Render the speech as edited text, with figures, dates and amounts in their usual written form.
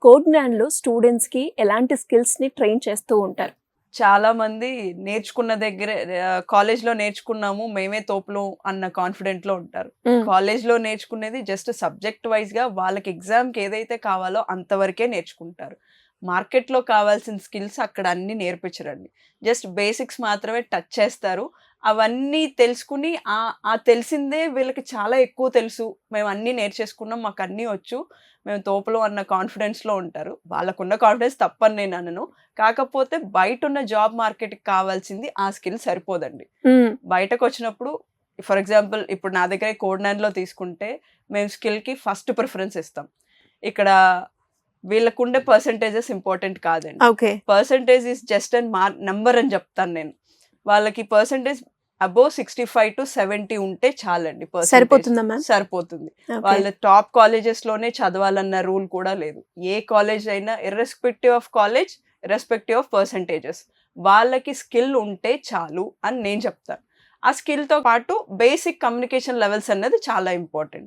కోడ్‌నాన్‌లో స్టూడెంట్స్‌కి ఎలాంటి స్కిల్స్‌ని ట్రైన్ చేస్తూ ఉంటారు? చాలా మంది నేర్చుకున్న దగ్గరే కాలేజ్‌లో నేర్చుకున్నాము మేమే తోపులు అన్న కాన్ఫిడెంట్‌లో ఉంటారు. హ్మ్. కాలేజ్‌లో నేర్చుకునేది జస్ట్ సబ్జెక్ట్ వైస్‌గా వాళ్ళకి ఎగ్జామ్‌కి ఏదైతే కావాలో అంతవరకే నేర్చుకుంటారు. మార్కెట్‌లో కావాల్సిన స్కిల్స్ అక్కడ అన్నీ నేర్పించరండి. జస్ట్ బేసిక్స్ మాత్రమే టచ్ చేస్తారు. అవన్నీ తెలుసుకుని ఆ తెలిసిందే వీళ్ళకి చాలా ఎక్కువ తెలుసు. మేము అన్నీ నేర్చేసుకున్నాం. మాకు అన్నీ వచ్చు. మేము తోపులు అన్న కాన్ఫిడెన్స్‌లో ఉంటారు. వాళ్ళకున్న కాన్ఫిడెన్స్ తప్పని నేను అనను. కాకపోతే బయటున్న జాబ్ మార్కెట్‌కి కావాల్సింది ఆ స్కిల్ సరిపోదండి. హ్మ్. బయటకొచ్చినప్పుడు ఫర్ ఎగ్జాంపుల్ ఇప్పుడు నా దగ్గరే కోడ్9లో తీసుకుంటే మేము స్కిల్‌కి ఫస్ట్ ప్రిఫరెన్స్ ఇస్తాం. ఇక్కడ వీళ్ళకుండే పర్సెంటేజెస్ ఇంపార్టెంట్ కాదండి. Okay. Percentage is just an number అని చెప్తాను నేను. వాళ్ళకి పర్సెంటేజ్ అబోవ్ 65-70 ఉంటే చాలండి పర్సెంటేజ్. సరిపోతుందా మ్యామ్? సరిపోతుంది. ఓకే. వాళ్ళ టాప్ కాలేజెస్‌లోనే చదవాలన్న రూల్ కూడా లేదు. ఏ కాలేజ్ అయినా irrespective of college, irrespective of percentages. వాళ్ళకి స్కిల్ ఉంటే చాలు అని నేను చెప్తాను. ఆ స్కిల్‌తో పాటు బేసిక్ కమ్యూనికేషన్ లెవెల్స్ అన్నది చాలా ఇంపార్టెంట్.